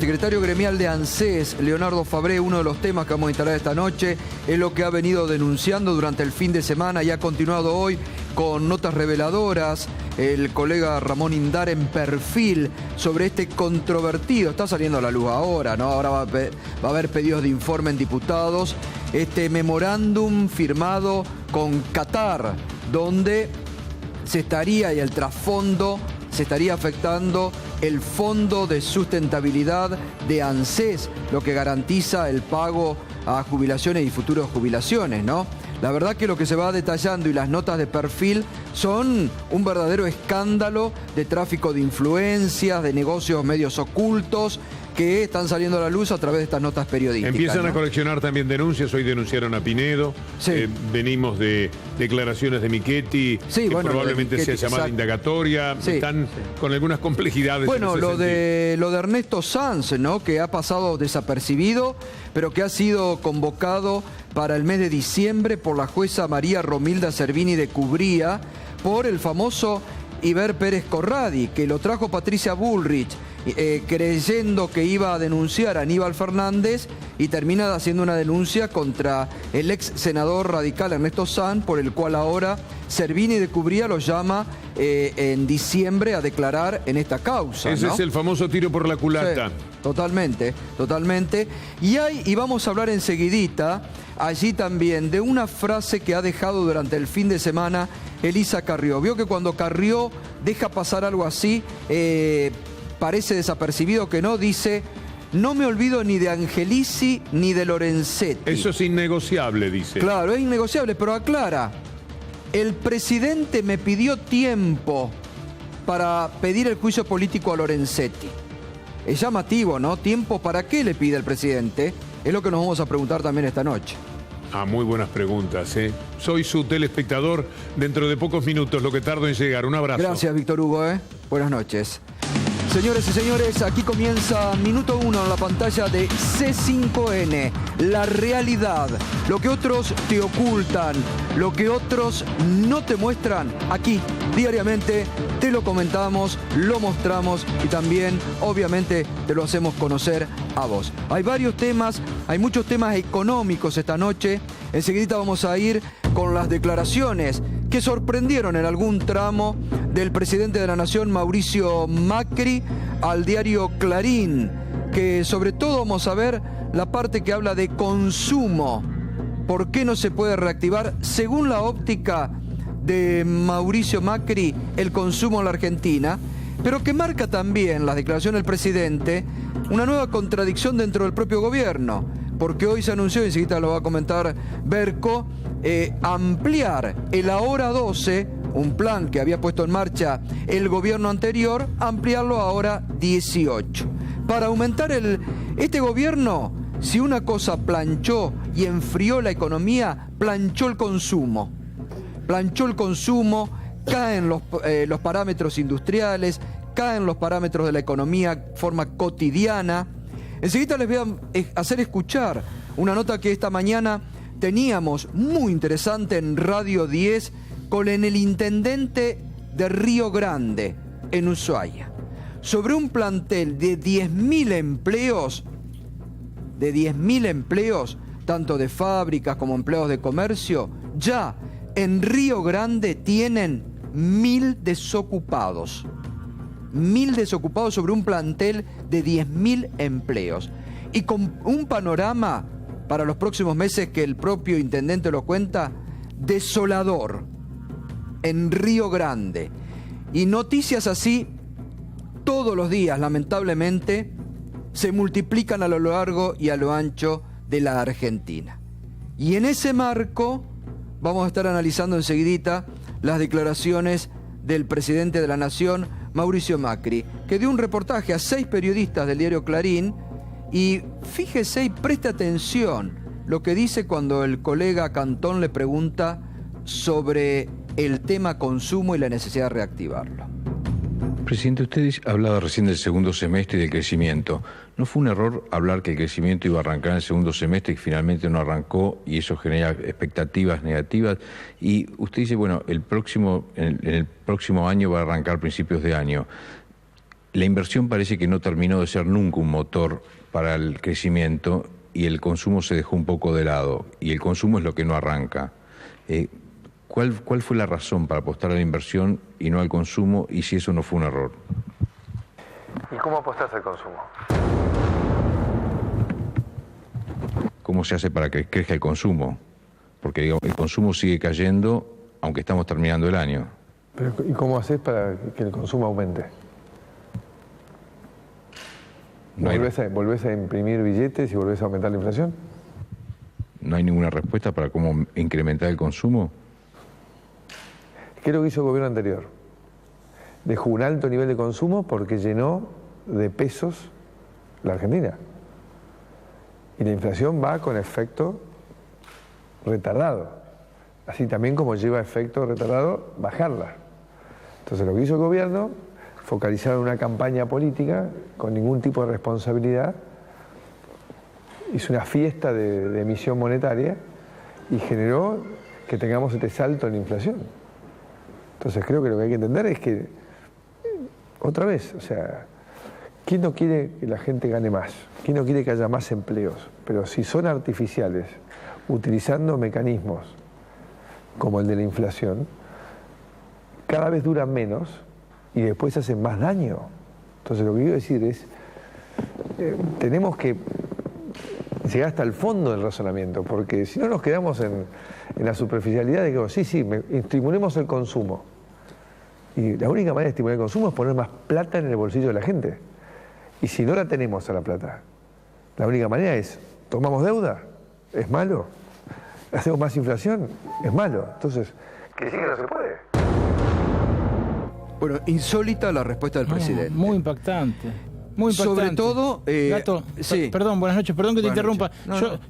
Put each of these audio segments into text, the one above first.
secretario gremial de ANSES, Leonardo Fabré, uno de los temas que vamos a instalar esta noche es lo que ha venido denunciando durante el fin de semana y ha continuado hoy con notas reveladoras. El colega Ramón Indar en Perfil sobre este controvertido, está saliendo a la luz ahora, ¿no? Ahora va a haber pedidos de informe en diputados, este memorándum firmado con Qatar, donde se estaría, y el trasfondo, se estaría afectando el Fondo de Sustentabilidad de ANSES, lo que garantiza el pago a jubilaciones y futuras jubilaciones, ¿no? La verdad que lo que se va detallando y las notas de Perfil son un verdadero escándalo de tráfico de influencias, de negocios medios ocultos que están saliendo a la luz a través de estas notas periodísticas. Empiezan, ¿no?, a coleccionar también denuncias. Hoy denunciaron a Pinedo. Sí. Venimos de declaraciones de Michetti, sí, que bueno, probablemente Michetti, sea llamada indagatoria. Sí. Están con algunas complejidades. Bueno, en ese lo de Ernesto Sanz, ¿no?, que ha pasado desapercibido, pero que ha sido convocado para el mes de diciembre por la jueza María Romilda Servini de Cubría por el famoso Iber Pérez Corradi, que lo trajo Patricia Bullrich, creyendo que iba a denunciar a Aníbal Fernández, y termina haciendo una denuncia contra el ex senador radical Ernesto Sanz, por el cual ahora Servini de Cubría lo llama en diciembre a declarar en esta causa, Ese, ¿no?, es el famoso tiro por la culata. Sí, totalmente, totalmente. Y vamos a hablar enseguidita, allí también, de una frase que ha dejado durante el fin de semana Elisa Carrió. Vio que cuando Carrió deja pasar algo así, parece desapercibido, que no, dice: no me olvido ni de Angelici ni de Lorenzetti. Eso es innegociable, dice. Claro, es innegociable, pero aclara: el presidente me pidió tiempo para pedir el juicio político a Lorenzetti. Es llamativo, ¿no? ¿Tiempo para qué le pide el presidente? Es lo que nos vamos a preguntar también esta noche. Ah, muy buenas preguntas, ¿eh? Soy su telespectador dentro de pocos minutos, lo que tardo en llegar. Un abrazo. Gracias, Víctor Hugo, ¿eh? Buenas noches. Señores y señores, aquí comienza Minuto 1 en la pantalla de C5N. La realidad, lo que otros te ocultan, lo que otros no te muestran, aquí diariamente te lo comentamos, lo mostramos y también, obviamente, te lo hacemos conocer a vos. Hay varios temas, hay muchos temas económicos esta noche. Enseguida vamos a ir con las declaraciones que sorprendieron en algún tramo del presidente de la Nación, Mauricio Macri, al diario Clarín, que sobre todo vamos a ver la parte que habla de consumo. ¿Por qué no se puede reactivar, según la óptica de Mauricio Macri, el consumo en la Argentina? Pero que marca también la declaración del presidente una nueva contradicción dentro del propio gobierno, porque hoy se anunció, y enseguida lo va a comentar Berco, ampliar el Ahora 12, un plan que había puesto en marcha el gobierno anterior, ampliarlo ahora 18. Para aumentar este gobierno, si una cosa planchó y enfrió la economía, planchó el consumo. Planchó el consumo, caen los parámetros industriales, caen los parámetros de la economía de forma cotidiana. Enseguida les voy a hacer escuchar una nota que esta mañana teníamos muy interesante en Radio 10 con el intendente de Río Grande, en Ushuaia, sobre un plantel de 10.000 empleos, tanto de fábricas como empleados de comercio. Ya en Río Grande tienen 1.000 desocupados. 1.000 desocupados sobre un plantel de 10.000 empleos. Y con un panorama para los próximos meses que el propio intendente lo cuenta, desolador en Río Grande. Y noticias así todos los días, lamentablemente, se multiplican a lo largo y a lo ancho de la Argentina. Y en ese marco vamos a estar analizando enseguidita las declaraciones del presidente de la Nación, Mauricio Macri, que dio un reportaje a 6 periodistas del diario Clarín. Y fíjese y preste atención lo que dice cuando el colega Cantón le pregunta sobre el tema consumo y la necesidad de reactivarlo. Presidente, usted ha hablado recién del segundo semestre y del crecimiento. ¿No fue un error hablar que el crecimiento iba a arrancar en el segundo semestre y que finalmente no arrancó y eso genera expectativas negativas? Y usted dice, bueno, en el próximo año va a arrancar principios de año. La inversión parece que no terminó de ser nunca un motor para el crecimiento y el consumo se dejó un poco de lado. Y el consumo es lo que no arranca. ¿Cuál fue la razón para apostar a la inversión y no al consumo, y si eso no fue un error? ¿Y cómo apostás al consumo? ¿Cómo se hace para que crezca el consumo? Porque digamos, el consumo sigue cayendo aunque estamos terminando el año. Pero, ¿y cómo haces para que el consumo aumente? No hay, ¿Volvés a imprimir billetes y volvés a aumentar la inflación? ¿No hay ninguna respuesta para cómo incrementar el consumo? ¿Qué es lo que hizo el gobierno anterior? Dejó un alto nivel de consumo porque llenó de pesos la Argentina. Y la inflación va con efecto retardado. Así también como lleva efecto retardado bajarla. Entonces lo que hizo el gobierno, focalizar en una campaña política con ningún tipo de responsabilidad, hizo una fiesta de emisión monetaria y generó que tengamos este salto en la inflación. Entonces creo que lo que hay que entender es que, otra vez, o sea, ¿quién no quiere que la gente gane más? ¿Quién no quiere que haya más empleos? Pero si son artificiales, utilizando mecanismos como el de la inflación, cada vez duran menos y después hacen más daño. Entonces lo que quiero decir es, tenemos que llegar hasta el fondo del razonamiento, porque si no nos quedamos en la superficialidad de que, sí, estimulemos el consumo. Y la única manera de estimular el consumo es poner más plata en el bolsillo de la gente. Y si no la tenemos a la plata, la única manera es, tomamos deuda, es malo. Hacemos más inflación, es malo. Entonces, ¿quiere decir que no se puede? Bueno, insólita la respuesta del presidente. Muy impactante. Muy impactante. Sobre todo... Gato, sí. Perdón, buenas noches, perdón que te interrumpa.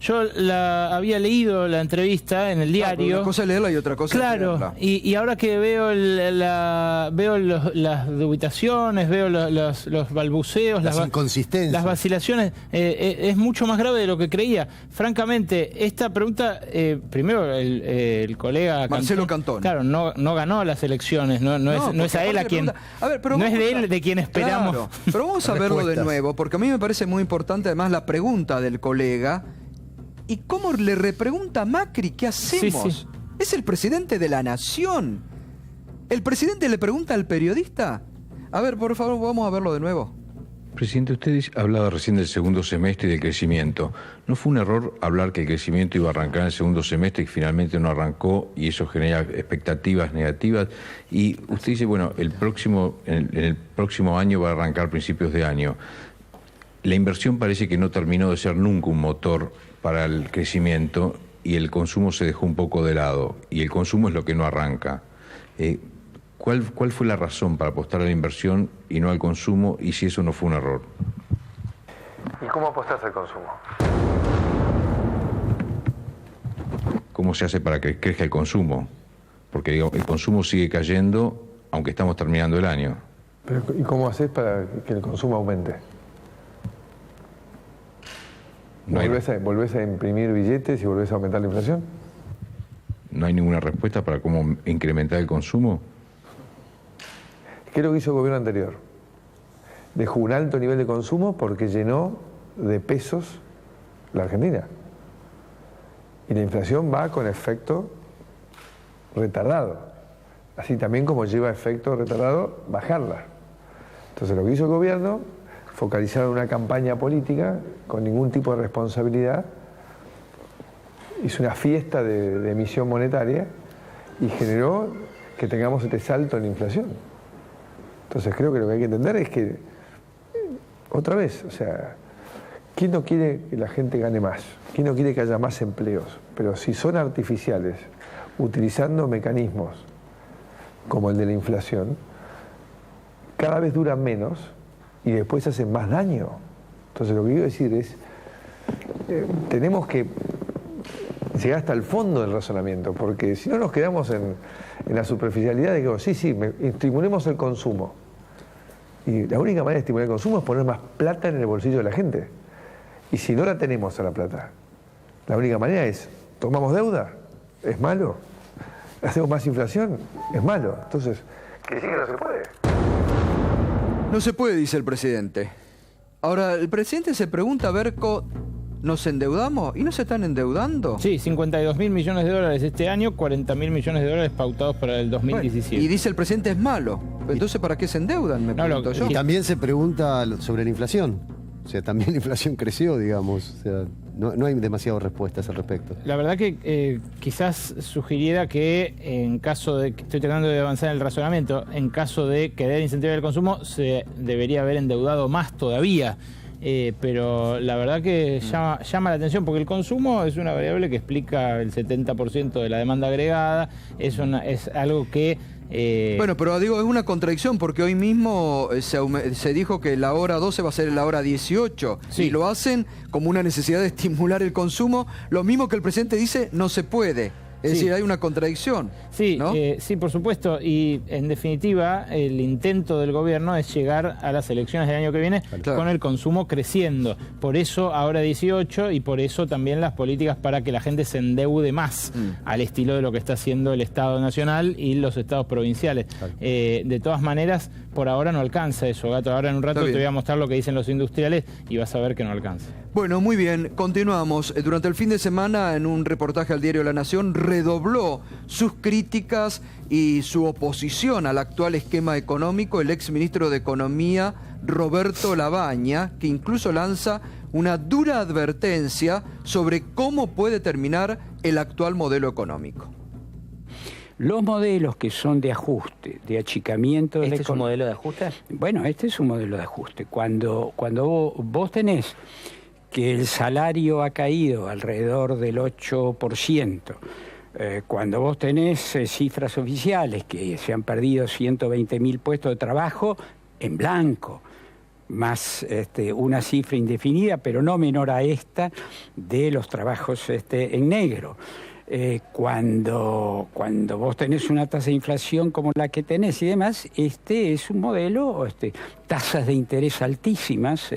Yo había leído la entrevista en el diario. Una cosa es leerla y otra cosa es leerla. Y ahora que veo las dubitaciones, veo los balbuceos, las inconsistencias, las vacilaciones, es mucho más grave de lo que creía. Francamente, esta pregunta, primero el colega Marcelo Cantón. Claro, no ganó las elecciones, no es a él a quien... A ver, pero no es de él de quien esperamos. Claro, pero vamos a verlo de nuevo, porque a mí me parece muy importante además la pregunta del colega y cómo le repregunta a Macri, ¿qué hacemos? Sí. Es el presidente de la nación. ¿El presidente le pregunta al periodista? A ver, por favor, vamos a verlo de nuevo. Presidente, usted hablaba recién del segundo semestre y del crecimiento. ¿No fue un error hablar que el crecimiento iba a arrancar en el segundo semestre y finalmente no arrancó y eso genera expectativas negativas? Y usted dice, bueno, en el próximo año va a arrancar a principios de año. La inversión parece que no terminó de ser nunca un motor para el crecimiento y el consumo se dejó un poco de lado. Y el consumo es lo que no arranca. ¿Cuál fue la razón para apostar a la inversión y no al consumo, y si eso no fue un error? ¿Y cómo apostás al consumo? ¿Cómo se hace para que crezca el consumo? Porque digamos, el consumo sigue cayendo aunque estamos terminando el año. Pero, ¿y cómo haces para que el consumo aumente? ¿Volvés a imprimir billetes y volvés a aumentar la inflación? ¿No hay ninguna respuesta para cómo incrementar el consumo? ¿Qué es lo que hizo el gobierno anterior? Dejó un alto nivel de consumo porque llenó de pesos la Argentina. Y la inflación va con efecto retardado. Así también como lleva efecto retardado bajarla. Entonces lo que hizo el gobierno, focalizar en una campaña política con ningún tipo de responsabilidad, hizo una fiesta de emisión monetaria y generó que tengamos este salto en la inflación. Entonces creo que lo que hay que entender es que, otra vez, o sea, ¿quién no quiere que la gente gane más? ¿Quién no quiere que haya más empleos? Pero si son artificiales, utilizando mecanismos como el de la inflación, cada vez duran menos y después hacen más daño. Entonces lo que quiero decir es, tenemos que llegar hasta el fondo del razonamiento, porque si no nos quedamos en la superficialidad de que, estimulemos el consumo. Y la única manera de estimular el consumo es poner más plata en el bolsillo de la gente. Y si no la tenemos a la plata, la única manera es, tomamos deuda, es malo. Hacemos más inflación, es malo. Entonces, ¿quiere decir que no se puede? No se puede, dice el presidente. Ahora, el presidente se pregunta a ver, ¿nos endeudamos? ¿Y no se están endeudando? Sí, 52.000 millones de dólares este año, 40.000 millones de dólares pautados para el 2017. Bueno, y dice el presidente es malo. Entonces, ¿para qué se endeudan? Me pregunto yo. Y también se pregunta sobre la inflación. O sea, también la inflación creció, digamos. O sea, no hay demasiadas respuestas al respecto. La verdad que quizás sugiriera que en caso de, estoy tratando de avanzar en el razonamiento, en caso de querer incentivar el consumo, se debería haber endeudado más todavía. Pero la verdad que llama la atención porque el consumo es una variable que explica el 70% de la demanda agregada, es algo que... Bueno, pero digo, es una contradicción porque hoy mismo se dijo que la hora 12 va a ser la hora 18 y lo hacen como una necesidad de estimular el consumo, lo mismo que el presidente dice no se puede. Es decir, hay una contradicción. Sí, ¿no? Sí, por supuesto. Y en definitiva, el intento del gobierno es llegar a las elecciones del año que viene con el consumo creciendo. Por eso ahora 18 y por eso también las políticas para que la gente se endeude más al estilo de lo que está haciendo el Estado Nacional y los estados provinciales. De todas maneras, por ahora no alcanza eso, Gato. Ahora en un rato te voy a mostrar lo que dicen los industriales y vas a ver que no alcanza. Bueno, muy bien, continuamos. Durante el fin de semana, en un reportaje al diario La Nación, redobló sus críticas y su oposición al actual esquema económico el exministro de Economía, Roberto Labaña, que incluso lanza una dura advertencia sobre cómo puede terminar el actual modelo económico. Los modelos que son de ajuste, de achicamiento... ¿Este es un modelo de ajuste? Bueno, este es un modelo de ajuste. Cuando vos tenés que el salario ha caído alrededor del 8%, cuando vos tenés cifras oficiales que se han perdido 120.000 puestos de trabajo en blanco, más una cifra indefinida, pero no menor a esta, de los trabajos en negro. Cuando vos tenés una tasa de inflación como la que tenés y demás, es un modelo, tasas de interés altísimas,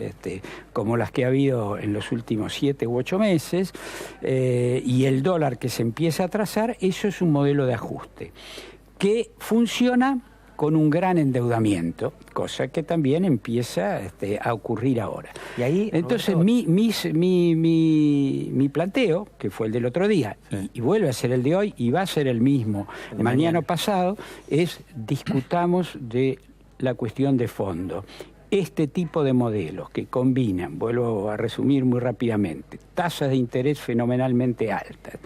como las que ha habido en los últimos 7 u 8 meses, y el dólar que se empieza a trazar, eso es un modelo de ajuste que funciona con un gran endeudamiento, cosa que también empieza a ocurrir ahora. Y ahí, entonces, Roberto, mi planteo, que fue el del otro día, y vuelve a ser el de hoy, y va a ser el mismo mañana pasado, es discutamos de la cuestión de fondo. Este tipo de modelos que combinan, vuelvo a resumir muy rápidamente, tasas de interés fenomenalmente altas,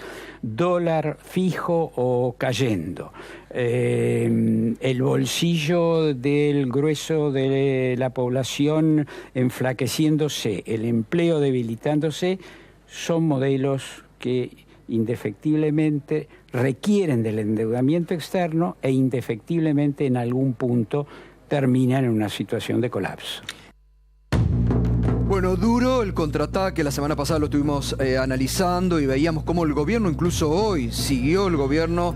dólar fijo o cayendo, el bolsillo del grueso de la población enflaqueciéndose, el empleo debilitándose, son modelos que indefectiblemente requieren del endeudamiento externo e indefectiblemente en algún punto terminan en una situación de colapso. Bueno, duro el contraataque, la semana pasada lo estuvimos analizando y veíamos cómo el gobierno, incluso hoy, siguió el gobierno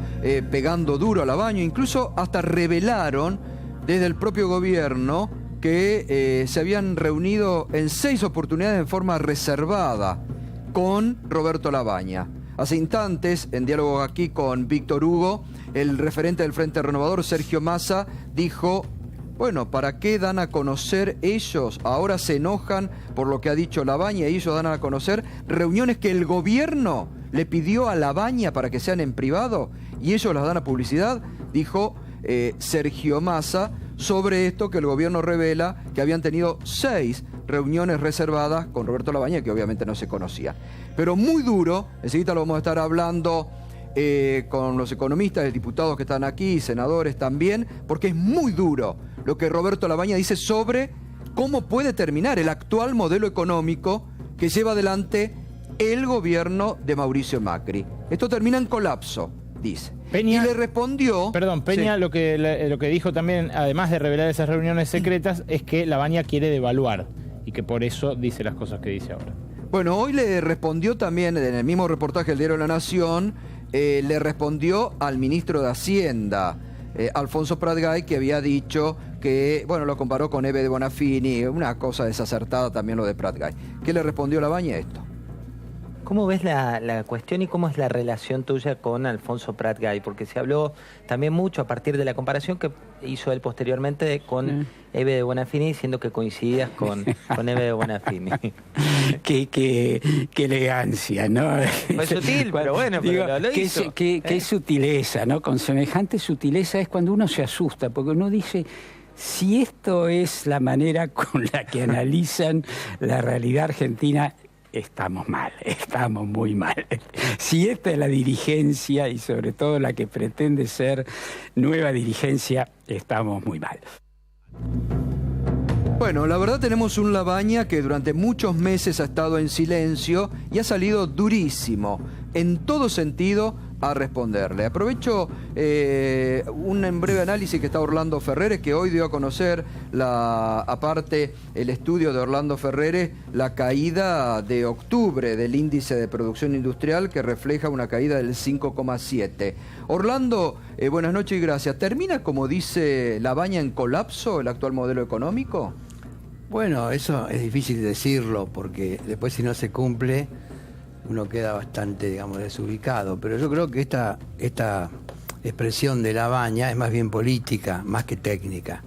pegando duro a Labaña, incluso hasta revelaron desde el propio gobierno que se habían reunido en 6 oportunidades en forma reservada con Roberto Labaña. Hace instantes, en diálogo aquí con Víctor Hugo, el referente del Frente Renovador, Sergio Massa, dijo: bueno, ¿para qué dan a conocer ellos? Ahora se enojan por lo que ha dicho Labaña y ellos dan a conocer reuniones que el gobierno le pidió a Labaña para que sean en privado y ellos las dan a publicidad, dijo Sergio Massa, sobre esto que el gobierno revela que habían tenido 6 reuniones reservadas con Roberto Labaña que obviamente no se conocían. Pero muy duro, enseguida lo vamos a estar hablando con los economistas, los diputados que están aquí, senadores también, porque es muy duro lo que Roberto Labaña dice sobre cómo puede terminar el actual modelo económico que lleva adelante el gobierno de Mauricio Macri. Esto termina en colapso, dice. Peña, y le respondió... Perdón, Peña sí. lo que dijo también, además de revelar esas reuniones secretas, es que Labaña quiere devaluar y que por eso dice las cosas que dice ahora. Bueno, hoy le respondió también, en el mismo reportaje del diario La Nación, le respondió al ministro de Hacienda, Alfonso Pratgay, que había dicho que, bueno, lo comparó con Ebe de Bonafini, una cosa desacertada también lo de Pratgay. ¿Qué le respondió Labaña a esto? ¿Cómo ves la cuestión y cómo es la relación tuya con Alfonso Pratgay? Porque se habló también mucho a partir de la comparación que hizo él posteriormente con Eve de Bonafini, diciendo que coincidías con Eve de Bonafini. Qué elegancia, ¿no? Fue sutil, pero bueno, digo, pero lo hizo. Qué sutileza, ¿no? Con semejante sutileza es cuando uno se asusta, porque uno dice, si esto es la manera con la que analizan la realidad argentina, estamos mal, estamos muy mal. Si esta es la dirigencia, y sobre todo la que pretende ser nueva dirigencia, estamos muy mal. Bueno, la verdad tenemos un Labaña que durante muchos meses ha estado en silencio y ha salido durísimo, en todo sentido, a responderle. Aprovecho un breve análisis que está Orlando Ferreres, que hoy dio a conocer, aparte el estudio de Orlando Ferreres, la caída de octubre del índice de producción industrial, que refleja una caída del 5,7. Orlando, buenas noches y gracias. ¿Termina, como dice Labaña, en colapso el actual modelo económico? Bueno, eso es difícil decirlo, porque después si no se cumple, uno queda bastante, digamos, desubicado. Pero yo creo que esta expresión de Labaña es más bien política, más que técnica.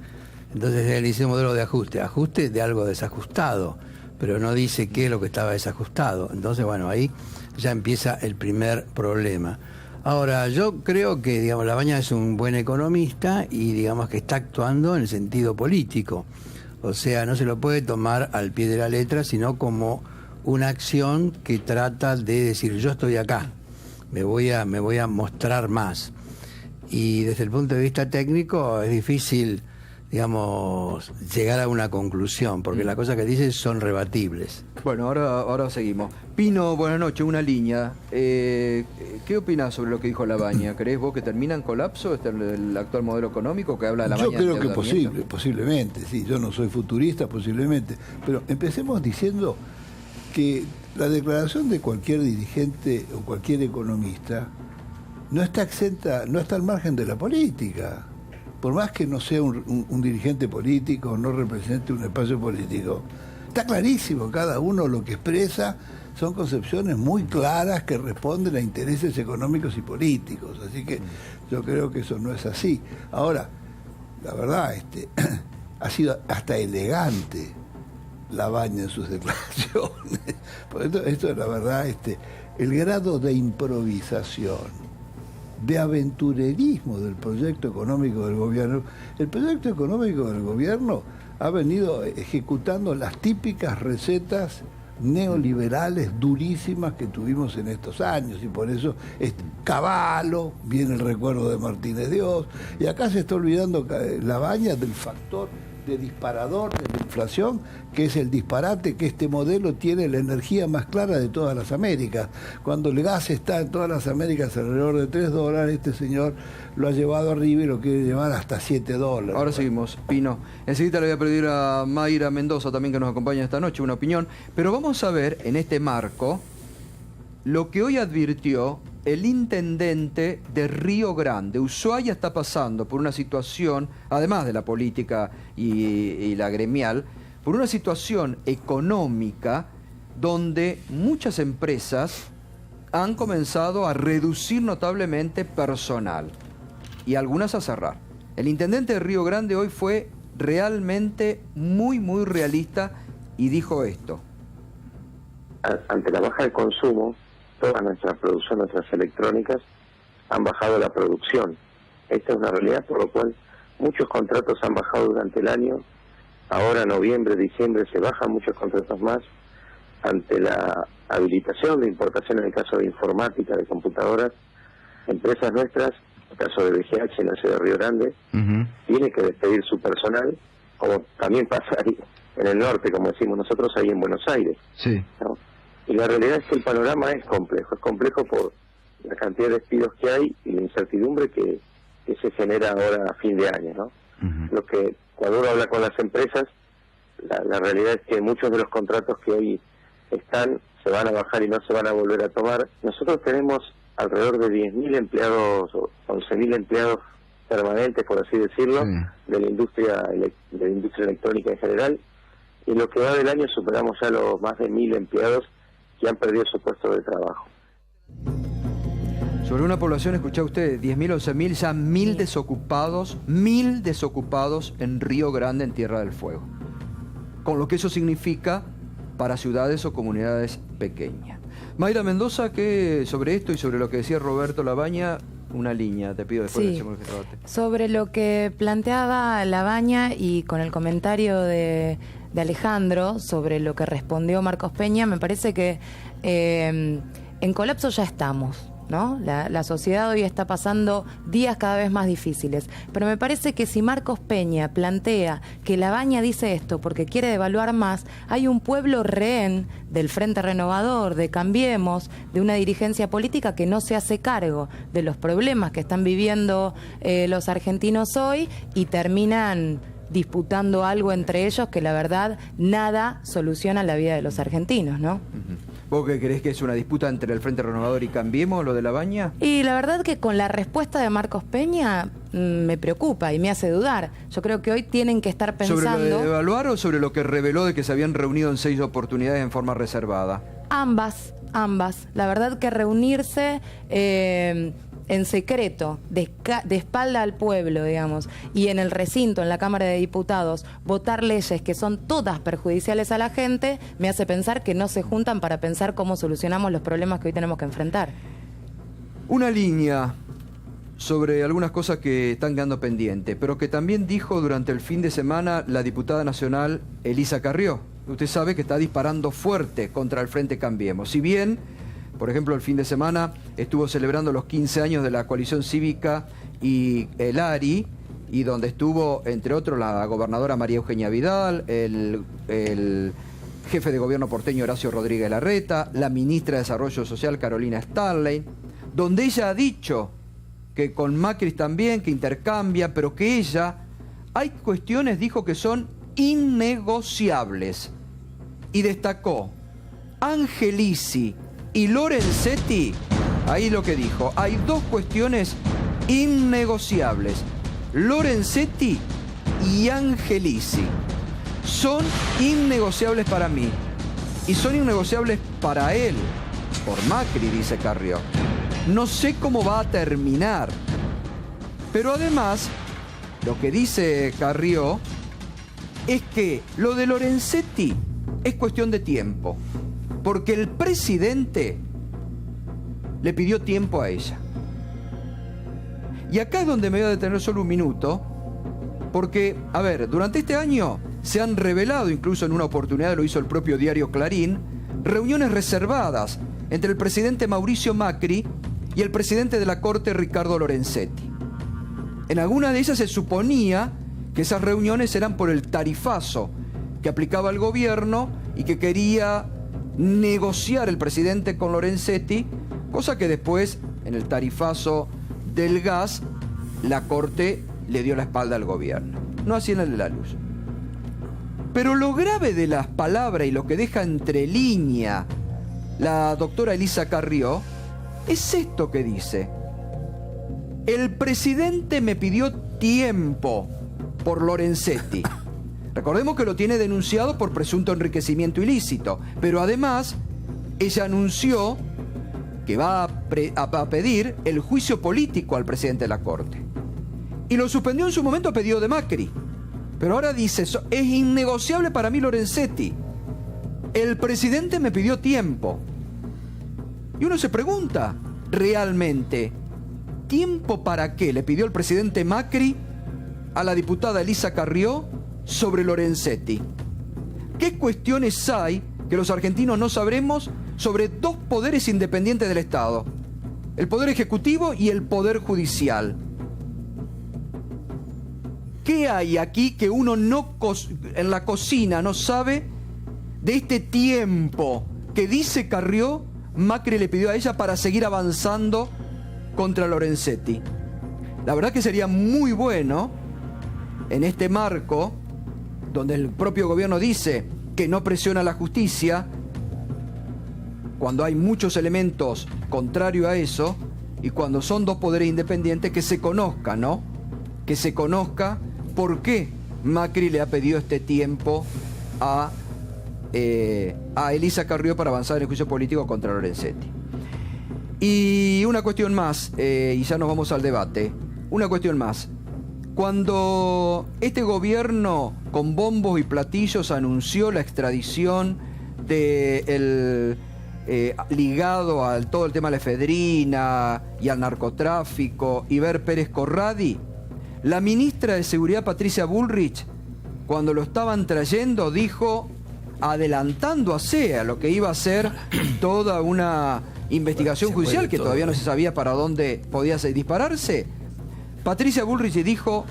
Entonces él dice un modelo de ajuste de algo desajustado, pero no dice qué es lo que estaba desajustado. Entonces, bueno, ahí ya empieza el primer problema. Ahora, yo creo que, digamos, Labaña es un buen economista y, digamos, que está actuando en el sentido político. O sea, no se lo puede tomar al pie de la letra, sino como una acción que trata de decir, yo estoy acá, me voy a mostrar más. Y desde el punto de vista técnico es difícil, digamos, llegar a una conclusión, porque las cosas que dice son rebatibles. Bueno, ahora seguimos. Pino, buenas noches, una línea. ¿Qué opinás sobre lo que dijo Labaña? ¿Crees vos que termina en colapso el actual modelo económico que habla de Labaña? Yo creo que posiblemente, sí, yo no soy futurista, posiblemente. Pero empecemos diciendo que la declaración de cualquier dirigente o cualquier economista no está exenta, no está al margen de la política. Por más que no sea un dirigente político, no represente un espacio político, está clarísimo, cada uno lo que expresa son concepciones muy claras que responden a intereses económicos y políticos. Así que yo creo que eso no es así. Ahora, la verdad, ha sido hasta elegante Labaña en sus declaraciones. Por esto es la verdad, el grado de improvisación, de aventurerismo del proyecto económico del gobierno. El proyecto económico del gobierno ha venido ejecutando las típicas recetas neoliberales durísimas que tuvimos en estos años, y por eso Cavallo, viene el recuerdo de Martínez Dios, y acá se está olvidando Labaña del factor de disparador de la inflación, que es el disparate que este modelo tiene la energía más clara de todas las Américas. Cuando el gas está en todas las Américas alrededor de $3, este señor lo ha llevado arriba y lo quiere llevar hasta $7. Ahora seguimos, Pino. Enseguida le voy a pedir a Mayra Mendoza también que nos acompañe esta noche, una opinión. Pero vamos a ver en este marco lo que hoy advirtió el intendente de Río Grande. Ushuaia está pasando por una situación, además de la política y la gremial, por una situación económica donde muchas empresas han comenzado a reducir notablemente personal y algunas a cerrar. El intendente de Río Grande hoy fue realmente muy realista y dijo esto. Ante la baja de consumo, toda nuestra producción, nuestras electrónicas, han bajado la producción. Esta es una realidad, por lo cual muchos contratos han bajado durante el año. Ahora, noviembre, diciembre, se bajan muchos contratos más. Ante la habilitación de importación, en el caso de informática, de computadoras, empresas nuestras, en el caso de BGH, en la ciudad de Río Grande, tiene que despedir su personal, como también pasa ahí en el norte, como decimos nosotros, ahí en Buenos Aires. Sí. ¿No? Y la realidad es que el panorama es complejo por la cantidad de despidos que hay y la incertidumbre que se genera ahora a fin de año, ¿no? Lo que cuando uno habla con las empresas, la realidad es que muchos de los contratos que hoy están se van a bajar y no se van a volver a tomar. Nosotros tenemos alrededor de 10.000 empleados o 11.000 empleados permanentes, por así decirlo, de la industria electrónica en general, y lo que va del año superamos ya los más de 1.000 empleados que han perdido su puesto de trabajo. Sobre una población, escuchá usted, 10.000, 11.000, ya 1.000 desocupados, 1.000 desocupados en Río Grande, en Tierra del Fuego. Con lo que eso significa para ciudades o comunidades pequeñas. Mayra Mendoza, ¿qué sobre esto y sobre lo que decía Roberto Labaña? Una línea, te pido después. Sí. Sobre lo que planteaba Labaña y con el comentario de Alejandro sobre lo que respondió Marcos Peña, me parece que en colapso ya estamos, ¿no? La sociedad hoy está pasando días cada vez más difíciles, pero me parece que si Marcos Peña plantea que Labaña dice esto porque quiere devaluar más, hay un pueblo rehén del Frente Renovador, de Cambiemos, de una dirigencia política que no se hace cargo de los problemas que están viviendo los argentinos hoy y terminan disputando algo entre ellos que la verdad nada soluciona la vida de los argentinos, ¿no? ¿Vos qué creés que es una disputa entre el Frente Renovador y Cambiemos, lo de Labaña? Y la verdad que con la respuesta de Marcos Peña me preocupa y me hace dudar. Yo creo que hoy tienen que estar pensando... ¿Sobre lo de devaluar o sobre lo que reveló de que se habían reunido en 6 oportunidades en forma reservada? Ambas. La verdad que reunirse en secreto, de espalda al pueblo, digamos, y en el recinto, en la Cámara de Diputados, votar leyes que son todas perjudiciales a la gente, me hace pensar que no se juntan para pensar cómo solucionamos los problemas que hoy tenemos que enfrentar. Una línea sobre algunas cosas que están quedando pendientes, pero que también dijo durante el fin de semana la diputada nacional Elisa Carrió. Usted sabe que está disparando fuerte contra el Frente Cambiemos. Si bien, por ejemplo, el fin de semana estuvo celebrando los 15 años de la coalición cívica y el ARI, y donde estuvo, entre otros, la gobernadora María Eugenia Vidal, el jefe de gobierno porteño Horacio Rodríguez Larreta, la ministra de Desarrollo Social Carolina Stanley, donde ella ha dicho que con Macri también, que intercambia, pero que ella, hay cuestiones, dijo, que son innegociables. Y destacó Angelici y Lorenzetti, ahí lo que dijo, hay dos cuestiones innegociables, Lorenzetti y Angelici. Son innegociables para mí y son innegociables para él, por Macri, dice Carrió. No sé cómo va a terminar, pero además, lo que dice Carrió es que lo de Lorenzetti es cuestión de tiempo, porque el presidente le pidió tiempo a ella. Y acá es donde me voy a detener solo un minuto, porque, a ver, durante este año se han revelado, incluso en una oportunidad lo hizo el propio diario Clarín, reuniones reservadas entre el presidente Mauricio Macri y el presidente de la Corte, Ricardo Lorenzetti. En alguna de ellas se suponía que esas reuniones eran por el tarifazo que aplicaba el gobierno y que quería negociar el presidente con Lorenzetti, cosa que después, en el tarifazo del gas, la Corte le dio la espalda al gobierno. No así en el de la luz. Pero lo grave de las palabras y lo que deja entre línea la doctora Elisa Carrió es esto que dice: el presidente me pidió tiempo por Lorenzetti. Recordemos que lo tiene denunciado por presunto enriquecimiento ilícito, pero además ella anunció que va a pedir el juicio político al presidente de la Corte. Y lo suspendió en su momento a pedido de Macri. Pero ahora dice, es innegociable para mí Lorenzetti. El presidente me pidió tiempo. Y uno se pregunta, realmente, ¿tiempo para qué le pidió el presidente Macri a la diputada Elisa Carrió sobre Lorenzetti? ¿Qué cuestiones hay que los argentinos no sabremos sobre dos poderes independientes del Estado? El Poder Ejecutivo y el Poder Judicial. ¿Qué hay aquí que uno no en la cocina no sabe de este tiempo que dice Carrió Macri le pidió a ella para seguir avanzando contra Lorenzetti? La verdad que sería muy bueno, en este marco, donde el propio gobierno dice que no presiona a la justicia, cuando hay muchos elementos contrarios a eso, y cuando son dos poderes independientes, que se conozca, ¿no? Que se conozca por qué Macri le ha pedido este tiempo a Elisa Carrió para avanzar en el juicio político contra Lorenzetti. Y una cuestión más, y ya nos vamos al debate. Una cuestión más. Cuando este gobierno con bombos y platillos anunció la extradición de ligado a todo el tema de la efedrina y al narcotráfico, Iber Pérez Corradi, la ministra de Seguridad Patricia Bullrich, cuando lo estaban trayendo, dijo, adelantándose a lo que iba a ser toda una investigación judicial que todavía no se sabía para dónde podía dispararse. Patricia Bullrich dijo,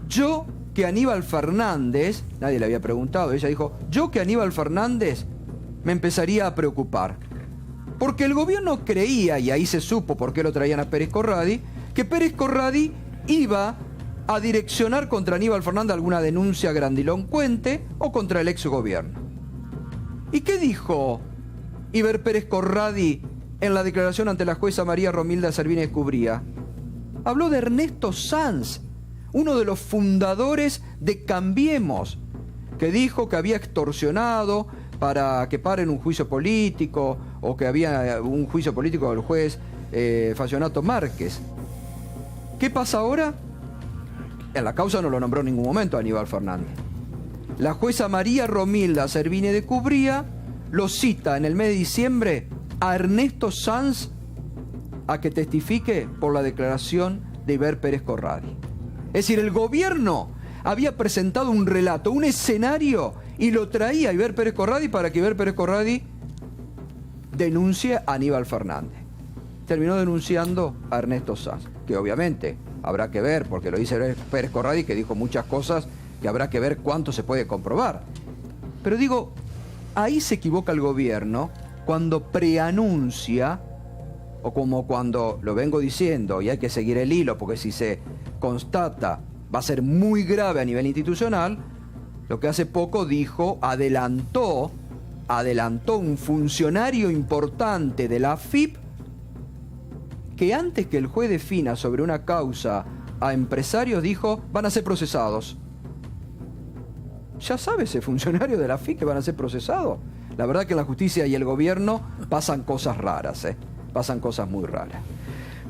yo que Aníbal Fernández, nadie le había preguntado, ella dijo, yo que Aníbal Fernández me empezaría a preocupar. Porque el gobierno creía, y ahí se supo por qué lo traían a Pérez Corradi, que Pérez Corradi iba a direccionar contra Aníbal Fernández alguna denuncia grandilocuente o contra el ex gobierno. ¿Y qué dijo Iber Pérez Corradi en la declaración ante la jueza María Romilda Servini Escubría? Habló de Ernesto Sanz, uno de los fundadores de Cambiemos, que dijo que había extorsionado para que paren un juicio político o que había un juicio político del juez Fallonato Márquez. ¿Qué pasa ahora? En la causa no lo nombró en ningún momento Aníbal Fernández. La jueza María Romilda Servini de Cubría lo cita en el mes de diciembre a Ernesto Sanz a que testifique por la declaración de Iber Pérez Corradi. Es decir, el gobierno había presentado un relato, un escenario, y lo traía a Iber Pérez Corradi para que Iber Pérez Corradi denuncie a Aníbal Fernández. Terminó denunciando a Ernesto Sanz, que obviamente habrá que ver, porque lo dice Iber Pérez Corradi, que dijo muchas cosas que habrá que ver cuánto se puede comprobar. Pero digo, ahí se equivoca el gobierno cuando preanuncia, o como cuando lo vengo diciendo, y hay que seguir el hilo, porque si se constata va a ser muy grave a nivel institucional, lo que hace poco dijo, adelantó un funcionario importante de la AFIP, que antes que el juez defina sobre una causa a empresarios, dijo, van a ser procesados. Ya sabe ese funcionario de la AFIP que van a ser procesados. La verdad que en la justicia y el gobierno pasan cosas raras, pasan cosas muy raras.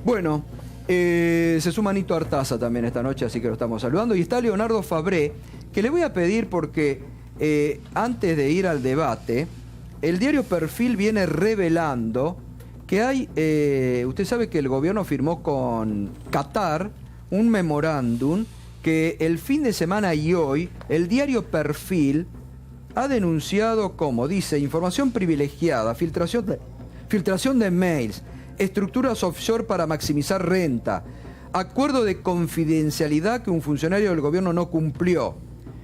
Bueno, se suma Nito Artaza también esta noche, así que lo estamos saludando. Y está Leonardo Fabré, que le voy a pedir porque antes de ir al debate, el diario Perfil viene revelando que hay, usted sabe que el gobierno firmó con Qatar un memorándum que el fin de semana y hoy el diario Perfil ha denunciado como, dice, información privilegiada, filtración de mails, estructuras offshore para maximizar renta, acuerdo de confidencialidad que un funcionario del gobierno no cumplió.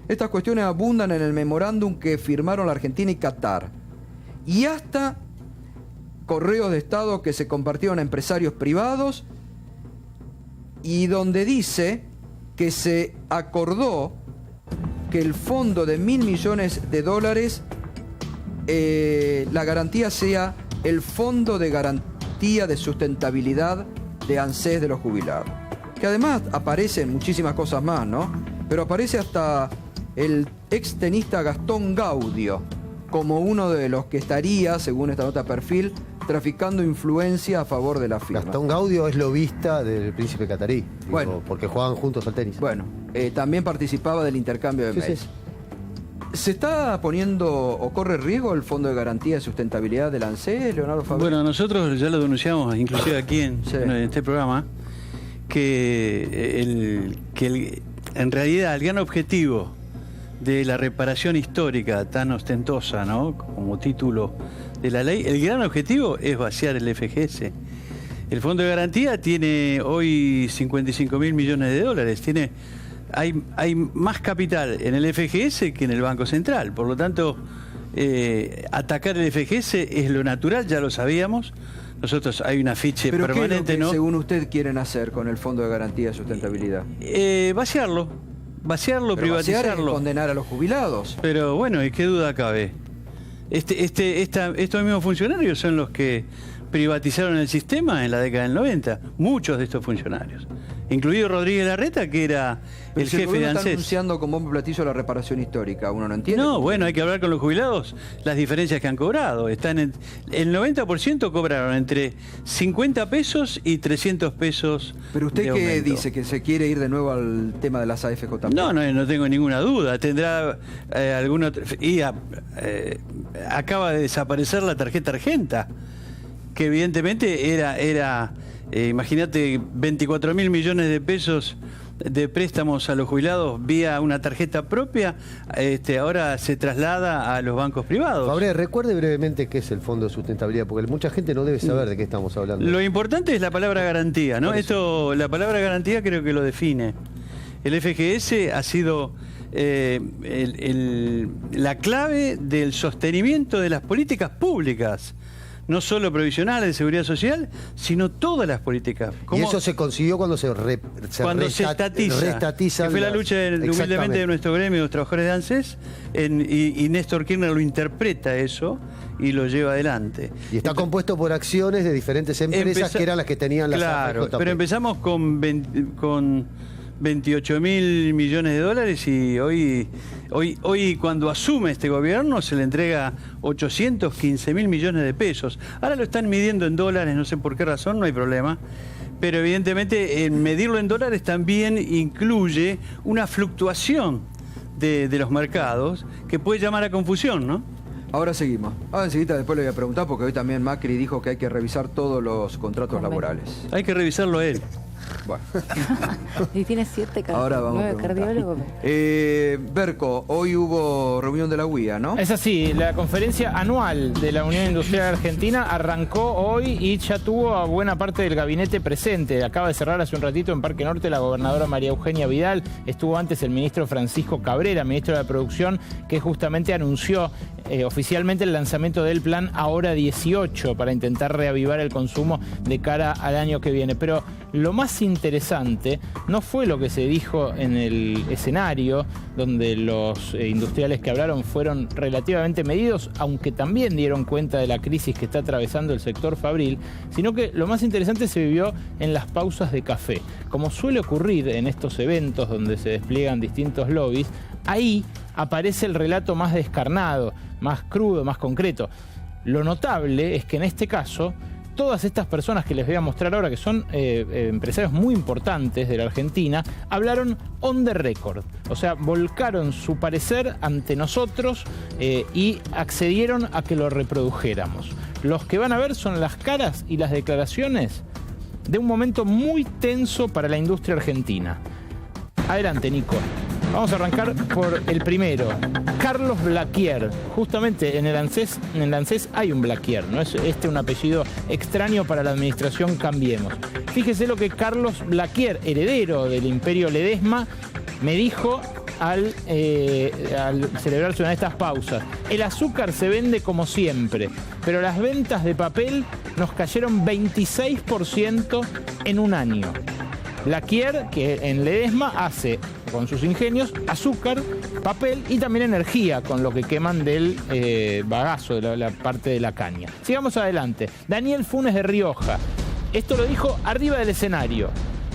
Estas cuestiones abundan en el memorándum que firmaron la Argentina y Qatar. Y hasta correos de Estado que se compartieron a empresarios privados y donde dice que se acordó que el fondo de $1.000 millones, la garantía sea el Fondo de Garantía de Sustentabilidad de ANSES de los jubilados. Que además aparecen muchísimas cosas más, ¿no? Pero aparece hasta el extenista Gastón Gaudio como uno de los que estaría, según esta nota Perfil, traficando influencia a favor de la firma. Gastón Gaudio es lobista del príncipe catarí, bueno, porque jugaban juntos al tenis. Bueno, también participaba del intercambio de mails. Sí. ¿Se está poniendo o corre riesgo el Fondo de Garantía de Sustentabilidad del ANSES, Leonardo Fabré? Bueno, nosotros ya lo denunciamos, inclusive aquí en este programa, que en realidad el gran objetivo de la reparación histórica tan ostentosa, ¿no?, como título de la ley, el gran objetivo es vaciar el FGS. El Fondo de Garantía tiene hoy $55.000 millones. Hay más capital en el FGS que en el Banco Central. Por lo tanto, atacar el FGS es lo natural, ya lo sabíamos. Nosotros hay un afiche permanente, ¿qué es lo que, ¿no?, según usted, quieren hacer con el Fondo de Garantía de Sustentabilidad? Vaciarlo, pero privatizarlo. Vaciar es condenar a los jubilados. Pero bueno, ¿y qué duda cabe? Estos mismos funcionarios son los que privatizaron el sistema en la década del 90. Muchos de estos funcionarios. incluido Rodríguez Larreta, que era el jefe de ANSES. Está anunciando con bombo y platillo la reparación histórica, uno no entiende. No, bueno, hay que hablar con los jubilados las diferencias que han cobrado. Están el 90% cobraron entre 50 pesos y 300 pesos. ¿Pero usted qué dice? ¿Que se quiere ir de nuevo al tema de las AFJP? No tengo ninguna duda. Tendrá alguna... acaba de desaparecer la tarjeta Argenta, que evidentemente era imagínate, 24.000 millones de pesos de préstamos a los jubilados vía una tarjeta propia, ahora se traslada a los bancos privados. Fabré, recuerde brevemente qué es el Fondo de Sustentabilidad, porque mucha gente no debe saber de qué estamos hablando. Lo importante es la palabra garantía, ¿no? La palabra garantía creo que lo define. El FGS ha sido la clave del sostenimiento de las políticas públicas. No solo provisionales de seguridad social, sino todas las políticas. Y eso se consiguió cuando se reestatiza. Que fue la lucha humildemente de nuestro gremio, los trabajadores de ANSES, y Néstor Kirchner lo interpreta eso y lo lleva adelante. Y está compuesto por acciones de diferentes empresas que eran las que tenían las AFJP. Pero empezamos con 28.000 millones de dólares y hoy cuando asume este gobierno se le entrega 815.000 millones de pesos. Ahora lo están midiendo en dólares, no sé por qué razón, no hay problema. Pero evidentemente medirlo en dólares también incluye una fluctuación de los mercados que puede llamar a confusión, ¿no? Ahora seguimos. Enseguida después le voy a preguntar, porque hoy también Macri dijo que hay que revisar todos los contratos laborales. Hay que revisarlo él. Bueno. Y tiene 7 Ahora vamos a cardiólogos. Berco, hoy hubo reunión de la UIA, ¿no? Es así, la conferencia anual de la Unión Industrial Argentina arrancó hoy y ya tuvo a buena parte del gabinete presente. Acaba de cerrar hace un ratito en Parque Norte la gobernadora María Eugenia Vidal. Estuvo antes el ministro Francisco Cabrera, ministro de la Producción, que justamente anunció oficialmente el lanzamiento del plan Ahora 18 para intentar reavivar el consumo de cara al año que viene. Pero lo más interesante no fue lo que se dijo en el escenario, donde los industriales que hablaron fueron relativamente medidos, aunque también dieron cuenta de la crisis que está atravesando el sector fabril, sino que lo más interesante se vivió en las pausas de café. Como suele ocurrir en estos eventos donde se despliegan distintos lobbies, ahí aparece el relato más descarnado, más crudo, más concreto. Lo notable es que en este caso todas estas personas que les voy a mostrar ahora, que son empresarios muy importantes de la Argentina, hablaron on the record. O sea, volcaron su parecer ante nosotros y accedieron a que lo reprodujéramos. Los que van a ver son las caras y las declaraciones de un momento muy tenso para la industria argentina. Adelante, Nico. Vamos a arrancar por el primero, Carlos Blaquier. Justamente en el ANSES hay un Blaquier, ¿no? Es un apellido extraño para la administración Cambiemos. Fíjese lo que Carlos Blaquier, heredero del Imperio Ledesma, me dijo al celebrarse una de estas pausas. El azúcar se vende como siempre, pero las ventas de papel nos cayeron 26% en un año. Blaquier, que en Ledesma hace con sus ingenios azúcar, papel y también energía con lo que queman del bagazo, de la parte de la caña. Sigamos adelante. Daniel Funes de Rioja. Esto lo dijo arriba del escenario.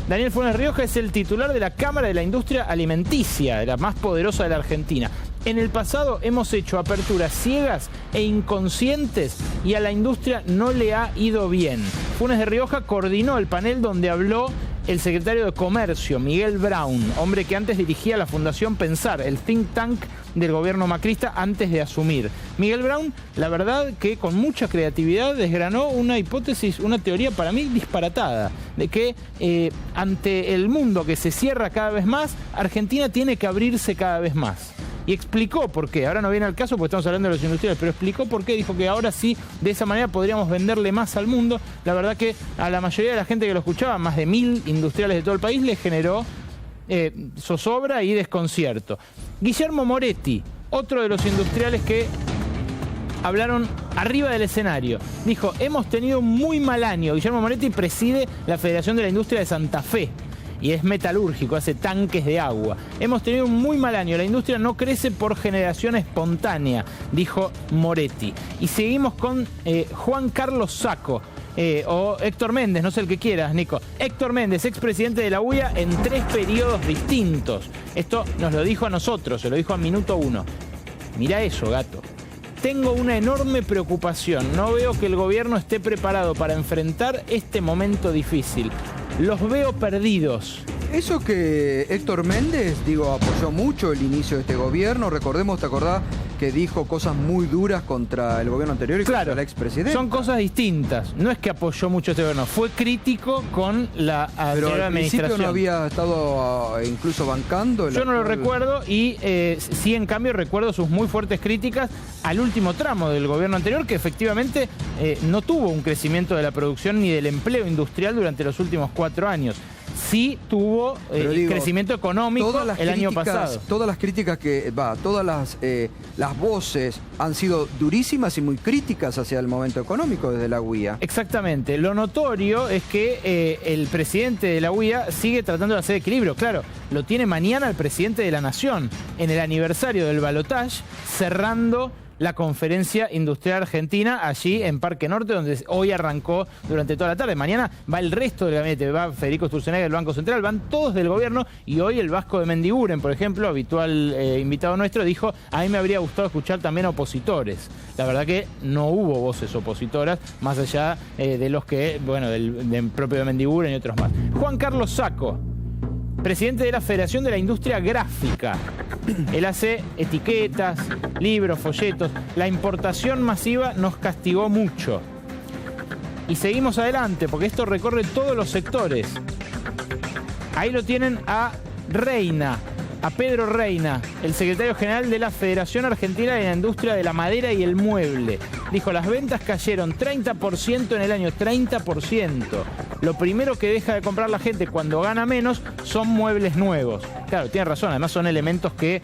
Daniel Funes de Rioja es el titular de la Cámara de la Industria Alimenticia, la más poderosa de la Argentina. En el pasado hemos hecho aperturas ciegas e inconscientes y a la industria no le ha ido bien. Funes de Rioja coordinó el panel donde habló el secretario de Comercio, Miguel Brown, hombre que antes dirigía la Fundación Pensar, el think tank del gobierno macrista antes de asumir. Miguel Brown, la verdad que con mucha creatividad desgranó una hipótesis, una teoría para mí disparatada, de que ante el mundo que se cierra cada vez más, Argentina tiene que abrirse cada vez más. Y explicó por qué, ahora no viene al caso porque estamos hablando de los industriales, pero explicó por qué, dijo que ahora sí, de esa manera podríamos venderle más al mundo. La verdad que a la mayoría de la gente que lo escuchaba, más de 1000 industriales de todo el país, les generó zozobra y desconcierto. Guillermo Moretti, otro de los industriales que hablaron arriba del escenario, dijo, hemos tenido un muy mal año. Guillermo Moretti preside la Federación de la Industria de Santa Fe y es metalúrgico, hace tanques de agua. Hemos tenido un muy mal año, la industria no crece por generación espontánea, dijo Moretti. Y seguimos con Juan Carlos Sacco. o Héctor Méndez, no sé el que quieras, Nico. Héctor Méndez, expresidente de la UIA en 3 periodos distintos. Esto nos lo dijo a nosotros, se lo dijo a Minuto 1. Mirá eso, gato. Tengo una enorme preocupación. No veo que el gobierno esté preparado para enfrentar este momento difícil. Los veo perdidos. Eso que Héctor Méndez, apoyó mucho el inicio de este gobierno. Recordemos, ¿te acordás que dijo cosas muy duras contra el gobierno anterior y contra el expresidente? Son cosas distintas. No es que apoyó mucho este gobierno, fue crítico con la anterior Pero al principio administración. no había estado incluso bancando. Yo no lo recuerdo y sí, en cambio, recuerdo sus muy fuertes críticas al último tramo del gobierno anterior, que efectivamente no tuvo un crecimiento de la producción ni del empleo industrial durante los últimos 4 años. Sí tuvo crecimiento económico el año pasado. Todas las críticas todas las voces han sido durísimas y muy críticas hacia el momento económico desde la UIA. Exactamente. Lo notorio es que el presidente de la UIA sigue tratando de hacer equilibrio. Claro, lo tiene mañana el presidente de la Nación en el aniversario del balotaje, cerrando la conferencia industrial argentina allí en Parque Norte, donde hoy arrancó durante toda la tarde. Mañana va el resto del gabinete, va Federico Sturzenegger del Banco Central, van todos del gobierno, y hoy el Vasco de Mendiguren, por ejemplo, habitual invitado nuestro, dijo: a mí me habría gustado escuchar también opositores. La verdad que no hubo voces opositoras, más allá de los que, del propio de Mendiguren y otros más. Juan Carlos Sacco, presidente de la Federación de la Industria Gráfica. Él hace etiquetas, libros, folletos. La importación masiva nos castigó mucho. Y seguimos adelante, porque esto recorre todos los sectores. Ahí lo tienen a Reina, a Pedro Reina, el secretario general de la Federación Argentina de la Industria de la Madera y el Mueble. Dijo: las ventas cayeron 30% en el año, 30%. Lo primero que deja de comprar la gente cuando gana menos son muebles nuevos. Claro, tiene razón, además son elementos que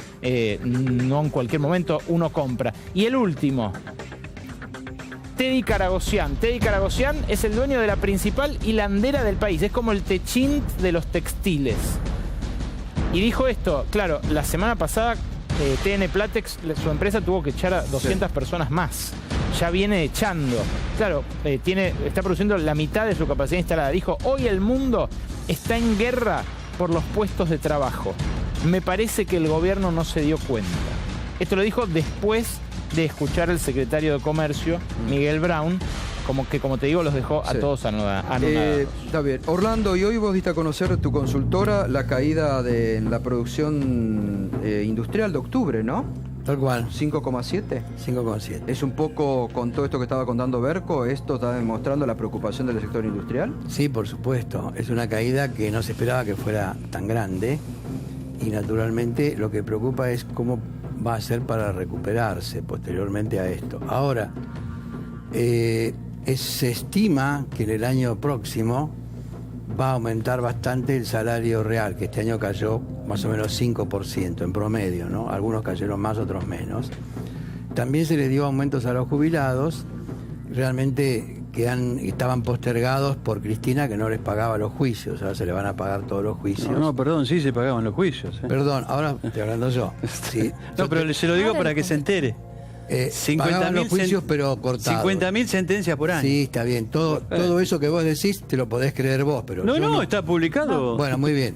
no en cualquier momento uno compra. Y el último, Teddy Karagossian. Teddy Karagossian es el dueño de la principal hilandera del país, es como el Techint de los textiles. Y dijo esto, claro, la semana pasada TN Platex, su empresa, tuvo que echar a 200 personas más. Ya viene echando. Claro, está produciendo la mitad de su capacidad instalada. Dijo: hoy el mundo está en guerra por los puestos de trabajo. Me parece que el gobierno no se dio cuenta. Esto lo dijo después de escuchar al secretario de Comercio, Miguel Brown, como te digo, los dejó a todos anonadados. Está bien. Orlando, y hoy vos diste a conocer tu consultora la caída de la producción industrial de octubre, ¿no? Tal cual. 5,7. 5,7. Es un poco, con todo esto que estaba contando Berco, ¿esto está demostrando la preocupación del sector industrial? Sí, por supuesto. Es una caída que no se esperaba que fuera tan grande, y naturalmente lo que preocupa es cómo va a ser para recuperarse posteriormente a esto. Ahora, se estima que en el año próximo va a aumentar bastante el salario real, que este año cayó más o menos 5% en promedio, ¿no? Algunos cayeron más, otros menos. También se les dio aumentos a los jubilados, realmente estaban postergados por Cristina, que no les pagaba los juicios. Ahora se le van a pagar todos los juicios. No, perdón, sí se pagaban los juicios. Perdón, ahora estoy hablando yo. Sí. No, pero se lo digo para que se entere. 50.000 los juicios, pero cortados. 50.000 sentencias por año. Sí, está bien. Todo eso que vos decís te lo podés creer vos, pero no, está publicado. Bueno, muy bien.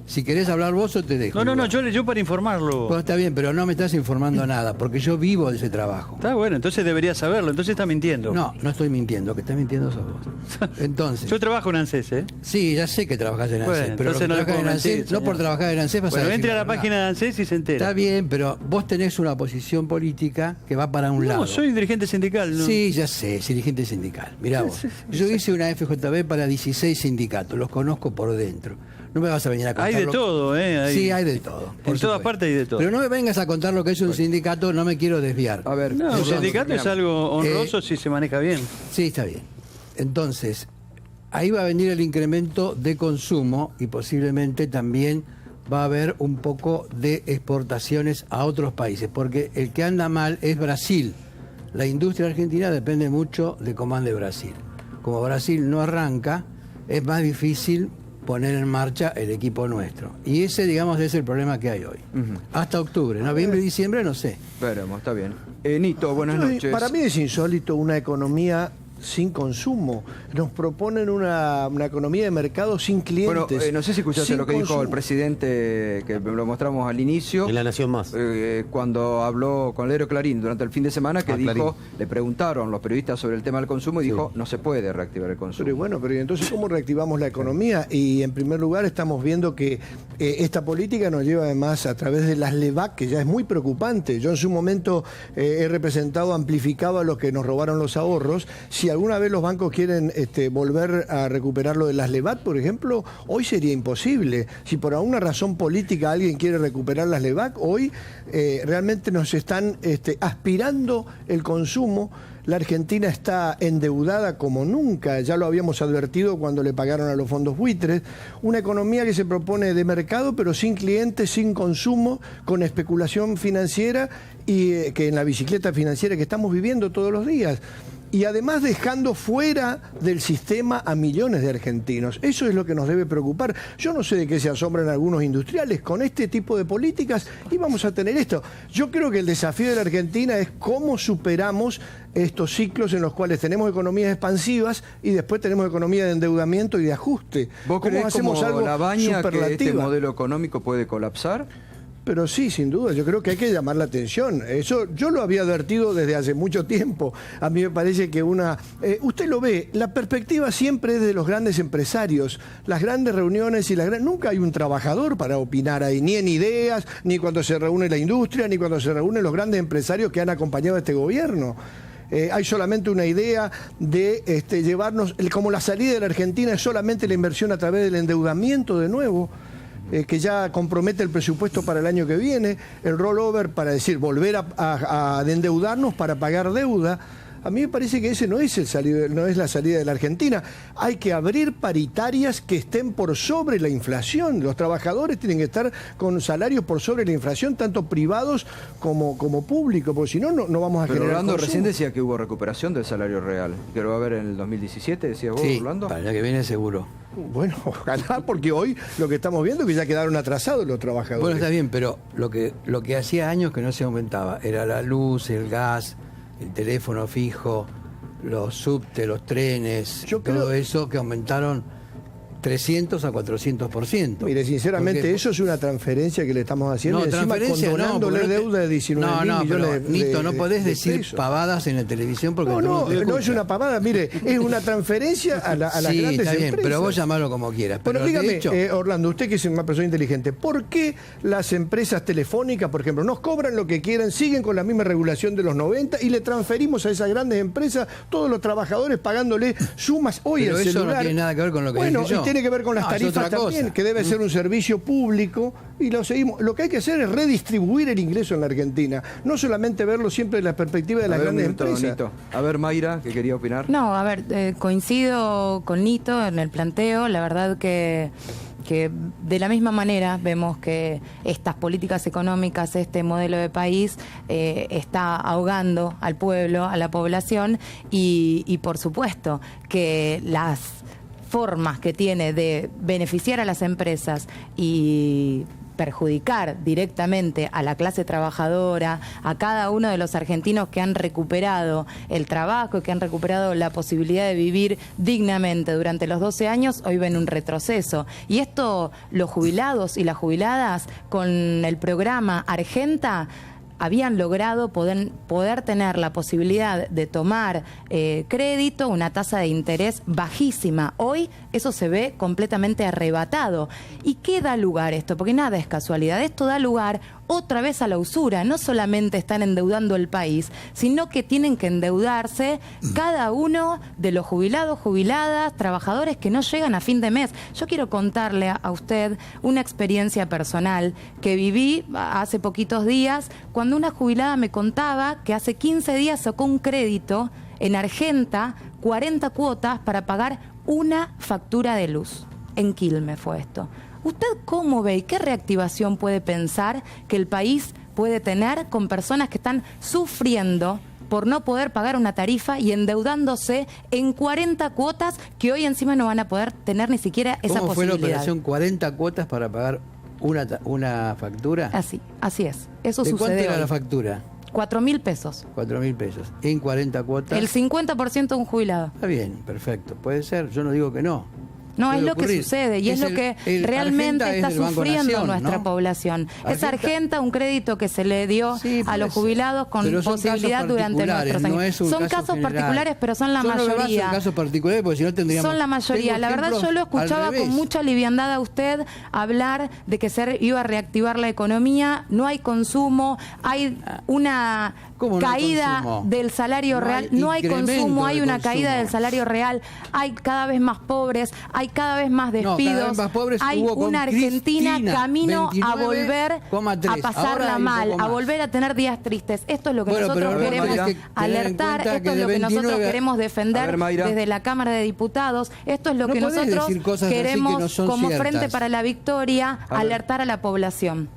Si querés hablar vos, o te dejo. No, yo para informarlo. Bueno, está bien, pero no me estás informando nada, porque yo vivo de ese trabajo. Está bueno, entonces deberías saberlo, entonces está mintiendo. No estoy mintiendo, que estás mintiendo sos vos. Entonces. Yo trabajo en ANSES, ¿eh? Sí, ya sé que trabajás en ANSES, bueno, pero entonces no por trabajar en ANSES vas a decir entre a la página de ANSES y se entera. Está bien, pero vos tenés una posición política que va para un lado. No, soy dirigente sindical. ¿No? Sí, ya sé, dirigente sindical. Mirá vos. Yo hice una FJB para 16 sindicatos, los conozco por dentro. No me vas a venir a contar. Hay de todo, ¿eh? Sí, hay de todo. En todas partes hay de todo. Pero no me vengas a contar lo que es un sindicato, no me quiero desviar. A ver, no, un sindicato es algo honroso si se maneja bien. Sí, está bien. Entonces, ahí va a venir el incremento de consumo y posiblemente también va a haber un poco de exportaciones a otros países, porque el que anda mal es Brasil. La industria argentina depende mucho de cómo ande Brasil. Como Brasil no arranca, es más difícil poner en marcha el equipo nuestro. Y ese, digamos, es el problema que hay hoy. Hasta octubre, noviembre y diciembre, no sé. Veremos, está bien. Nito, buenas noches. Para mí es insólito una economía sin consumo. Nos proponen una economía de mercado sin clientes. Bueno, no sé si escuchaste lo que dijo el presidente, que lo mostramos al inicio. En La Nación Más. Cuando habló con el diario Clarín durante el fin de semana, que dijo, Clarín. le preguntaron los periodistas sobre el tema del consumo y dijo, no se puede reactivar el consumo. Pero bueno, pero entonces ¿cómo reactivamos la economía? Y en primer lugar estamos viendo que esta política nos lleva además a través de las LEVAC, que ya es muy preocupante. Yo en su momento he representado, amplificado a los que nos robaron los ahorros. Si alguna vez los bancos quieren volver a recuperar lo de las LEVAC, por ejemplo, hoy sería imposible. Si por alguna razón política alguien quiere recuperar las LEVAC, hoy realmente nos están aspirando el consumo. La Argentina está endeudada como nunca, ya lo habíamos advertido cuando le pagaron a los fondos buitres. Una economía que se propone de mercado, pero sin clientes, sin consumo, con especulación financiera y que en la bicicleta financiera que estamos viviendo todos los días. Y además dejando fuera del sistema a millones de argentinos. Eso es lo que nos debe preocupar. Yo no sé de qué se asombran algunos industriales con este tipo de políticas y vamos a tener esto. Yo creo que el desafío de la Argentina es cómo superamos estos ciclos en los cuales tenemos economías expansivas y después tenemos economía de endeudamiento y de ajuste. ¿Vos creés hacemos como algo la baña que este superlativa? modelo económico puede colapsar? Pero sí, sin duda, yo creo que hay que llamar la atención. Eso yo lo había advertido desde hace mucho tiempo. A mí me parece que usted lo ve, la perspectiva siempre es de los grandes empresarios, las grandes reuniones y nunca hay un trabajador para opinar ahí, ni en ideas, ni cuando se reúne la industria, ni cuando se reúnen los grandes empresarios que han acompañado a este gobierno. Hay solamente una idea de llevarnos, como la salida de la Argentina es solamente la inversión a través del endeudamiento de nuevo, que ya compromete el presupuesto para el año que viene, el rollover para decir volver a endeudarnos para pagar deuda. A mí me parece que ese no es la salida de la Argentina. Hay que abrir paritarias que estén por sobre la inflación. Los trabajadores tienen que estar con salarios por sobre la inflación, tanto privados como públicos, porque si no, no vamos a Pero generar Orlando consumo. recién decía que hubo recuperación del salario real, que lo va a haber en el 2017, decías vos, Sí, Orlando. para el año que viene seguro. Bueno, ojalá, porque hoy lo que estamos viendo es que ya quedaron atrasados los trabajadores. Bueno, está bien, pero lo que hacía años que no se aumentaba era la luz, el gas, el teléfono fijo, los subtes, los trenes, todo eso que aumentaron 300 a 400%. Mire, sinceramente, eso es una transferencia que le estamos haciendo y encima condonándole deuda de 19 mil millones de Nito, no podés de decir pesos. pavadas en la televisión porque No es una pavada, mire, es una transferencia a las sí, grandes está bien, empresas. pero vos llamalo como quieras. Bueno, Pero de dígame, hecho, Orlando, usted que es una persona inteligente, ¿por qué las empresas telefónicas, por ejemplo, nos cobran lo que quieran, siguen con la misma regulación de los 90 y le transferimos a esas grandes empresas todos los trabajadores pagándole sumas hoy pero el eso celular? no tiene nada que ver con lo que bueno, dije yo. y tiene que ver con las tarifas también, que debe ser un servicio público y lo seguimos. Lo que hay que hacer es redistribuir el ingreso en la Argentina, no solamente verlo siempre desde la perspectiva de las grandes empresas. Nito. A ver, Mayra, que quería opinar. No, a ver, coincido con Nito en el planteo. La verdad que de la misma manera vemos que estas políticas económicas, este modelo de país está ahogando al pueblo, a la población y por supuesto que las formas que tiene de beneficiar a las empresas y perjudicar directamente a la clase trabajadora, a cada uno de los argentinos que han recuperado el trabajo, que han recuperado la posibilidad de vivir dignamente durante los 12 años, hoy ven un retroceso. Y esto, los jubilados y las jubiladas, con el programa Argenta, habían logrado poder tener la posibilidad de tomar crédito, una tasa de interés bajísima. Hoy eso se ve completamente arrebatado. ¿Y qué da lugar esto? Porque nada es casualidad. Esto da lugar otra vez a la usura. No solamente están endeudando el país, sino que tienen que endeudarse cada uno de los jubilados, jubiladas, trabajadores que no llegan a fin de mes. Yo quiero contarle a usted una experiencia personal que viví hace poquitos días, cuando una jubilada me contaba que hace 15 días sacó un crédito en Argenta, 40 cuotas para pagar una factura de luz. En Quilmes fue esto. ¿Usted cómo ve y qué reactivación puede pensar que el país puede tener con personas que están sufriendo por no poder pagar una tarifa y endeudándose en 40 cuotas que hoy encima no van a poder tener ni siquiera esa ¿cómo fue la posibilidad? operación? 40 cuotas para pagar una factura. Así es. Eso ¿De sucede cuánto era hoy. la factura? 4.000 pesos. 4.000 pesos. En 40 cuotas. El 50% de un jubilado. Está bien, perfecto. Puede ser, yo no digo que no. No, es Puede lo que ocurrir. sucede y es lo que realmente Argenta está es del Banco sufriendo Nación, nuestra ¿no? población. Es Argenta, un crédito que se le dio a los jubilados con Pero son posibilidad casos durante particulares, nuestros años. no es un Son caso casos general. particulares, pero son la Yo no me baso mayoría. en casos particulares porque si no tendríamos... Son la mayoría. Tengo La verdad, yo lo ejemplos escuchaba al con revés. mucha liviandad a usted hablar de que se iba a reactivar la economía. No hay consumo, hay una ¿Cómo no hay caída consumo? del salario No real. hay No hay incremento consumo, hay de una consumo. caída del salario real. Hay cada vez más pobres, hay cada vez más No, cada despidos. vez más pobres Hay hubo con una Argentina Cristina, camino a volver 29,3. a pasarla Ahora hay un mal, poco a más. volver a tener días tristes. Esto es lo que Bueno, pero nosotros ahora queremos tenés que tener en alertar, cuenta esto que es de lo que nosotros 29 queremos defender A ver, Mayra. desde la Cámara de Diputados. Esto es lo No que podés nosotros decir cosas así que queremos no son como ciertas. Frente para la Victoria, A ver. alertar a la población.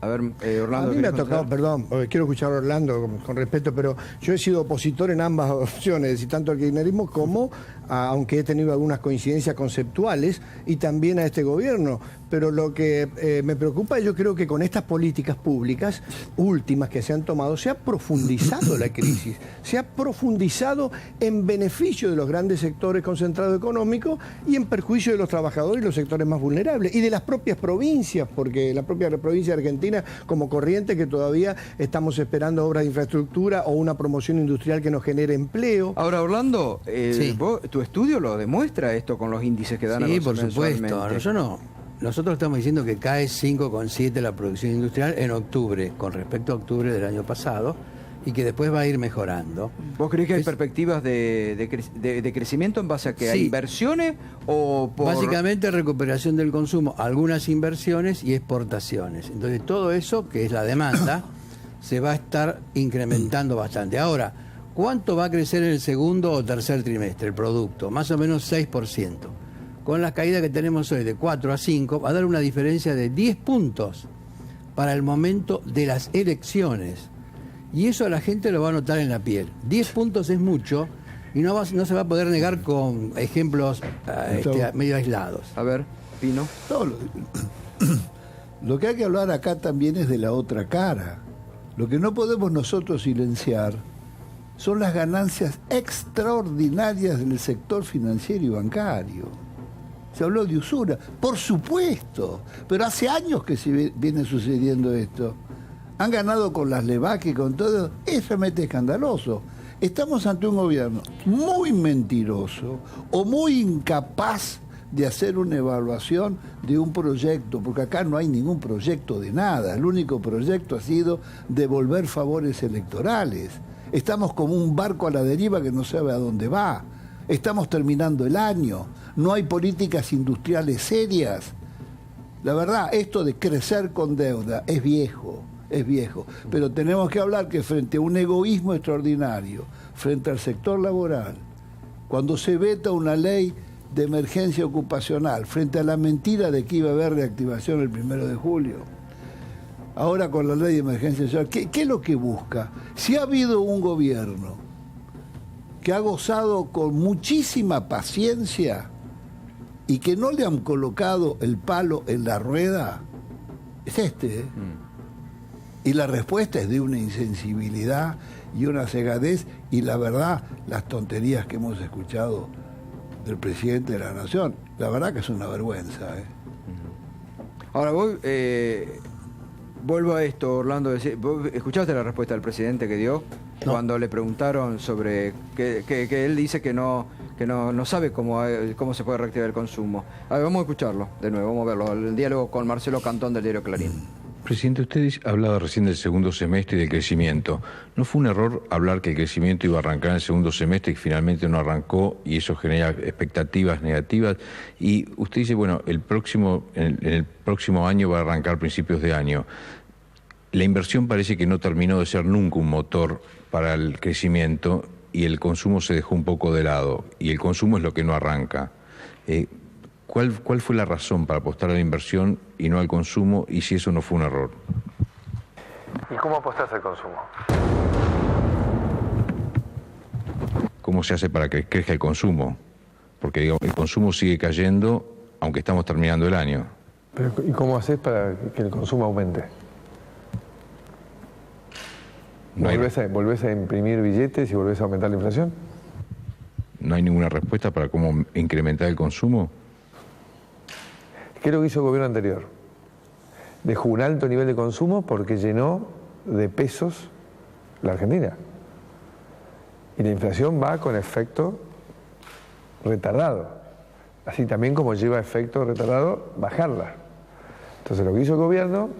A ver, Orlando. A mí me ha ¿querés tocado, contar? perdón, quiero escuchar a Orlando con respeto, pero yo he sido opositor en ambas opciones, es decir, tanto al kirchnerismo como, aunque he tenido algunas coincidencias conceptuales, y también a este gobierno. Pero lo que me preocupa, yo creo que con estas políticas públicas últimas que se han tomado, se ha profundizado la crisis, se ha profundizado en beneficio de los grandes sectores concentrados económicos y en perjuicio de los trabajadores y los sectores más vulnerables, y de las propias provincias, porque la propia provincia de Argentina, como Corrientes, que todavía estamos esperando obras de infraestructura o una promoción industrial que nos genere empleo. Ahora, Orlando, tu estudio lo demuestra esto con los índices que dan a Sí, los por supuesto. mensualmente. Yo no. Nosotros estamos diciendo que cae 5,7 la producción industrial en octubre, con respecto a octubre del año pasado, y que después va a ir mejorando. ¿Vos creés que hay perspectivas de crecimiento en base a que hay Sí. inversiones o por...? Básicamente recuperación del consumo, algunas inversiones y exportaciones. Entonces todo eso, que es la demanda, se va a estar incrementando bastante. Ahora, ¿cuánto va a crecer en el segundo o tercer trimestre el producto? Más o menos 6%. Con la caída que tenemos hoy de 4 a 5, va a dar una diferencia de 10 puntos para el momento de las elecciones. Y eso a la gente lo va a notar en la piel. 10 puntos es mucho y no se va a poder negar con ejemplos medio aislados. A ver, Pino. No, lo que hay que hablar acá también es de la otra cara. Lo que no podemos nosotros silenciar son las ganancias extraordinarias del sector financiero y bancario. Se habló de usura, por supuesto, pero hace años que se viene sucediendo esto. Han ganado con las LEVAC y con todo, es realmente escandaloso. Estamos ante un gobierno muy mentiroso o muy incapaz de hacer una evaluación de un proyecto, porque acá no hay ningún proyecto de nada. El único proyecto ha sido devolver favores electorales. Estamos como un barco a la deriva que no sabe a dónde va. Estamos terminando el año. No hay políticas industriales serias. La verdad, esto de crecer con deuda es viejo. Pero tenemos que hablar que frente a un egoísmo extraordinario, frente al sector laboral, cuando se veta una ley de emergencia ocupacional, frente a la mentira de que iba a haber reactivación el 1 de julio, ahora con la ley de emergencia social, ¿qué es lo que busca? Si ha habido un gobierno que ha gozado con muchísima paciencia y que no le han colocado el palo en la rueda, es este, ¿eh? Y la respuesta es de una insensibilidad y una cegadez, y la verdad, las tonterías que hemos escuchado del presidente de la Nación, la verdad que es una vergüenza, ¿eh? Ahora, vos, vuelvo a esto, Orlando, ¿vos escuchaste la respuesta del presidente que dio? No. Cuando le preguntaron sobre que él dice que no sabe cómo se puede reactivar el consumo. A ver, vamos a escucharlo de nuevo, vamos a verlo, el diálogo con Marcelo Cantón del diario Clarín. Presidente, usted hablaba recién del segundo semestre y del crecimiento. ¿No fue un error hablar que el crecimiento iba a arrancar en el segundo semestre y que finalmente no arrancó y eso genera expectativas negativas? Y usted dice, bueno, en el próximo año va a arrancar a principios de año. La inversión parece que no terminó de ser nunca un motor para el crecimiento y el consumo se dejó un poco de lado y el consumo es lo que no arranca. ¿Cuál fue la razón para apostar a la inversión y no al consumo, y si eso no fue un error? ¿Y cómo apostás al consumo? ¿Cómo se hace para que crezca el consumo? Porque digamos, el consumo sigue cayendo aunque estamos terminando el año. Pero, ¿y cómo haces para que el consumo aumente? ¿Volvés a imprimir billetes y volvés a aumentar la inflación? ¿No hay ninguna respuesta para cómo incrementar el consumo? ¿Qué es lo que hizo el gobierno anterior? Dejó un alto nivel de consumo porque llenó de pesos la Argentina. Y la inflación va con efecto retardado. Así también como lleva efecto retardado bajarla. Entonces lo que hizo el gobierno,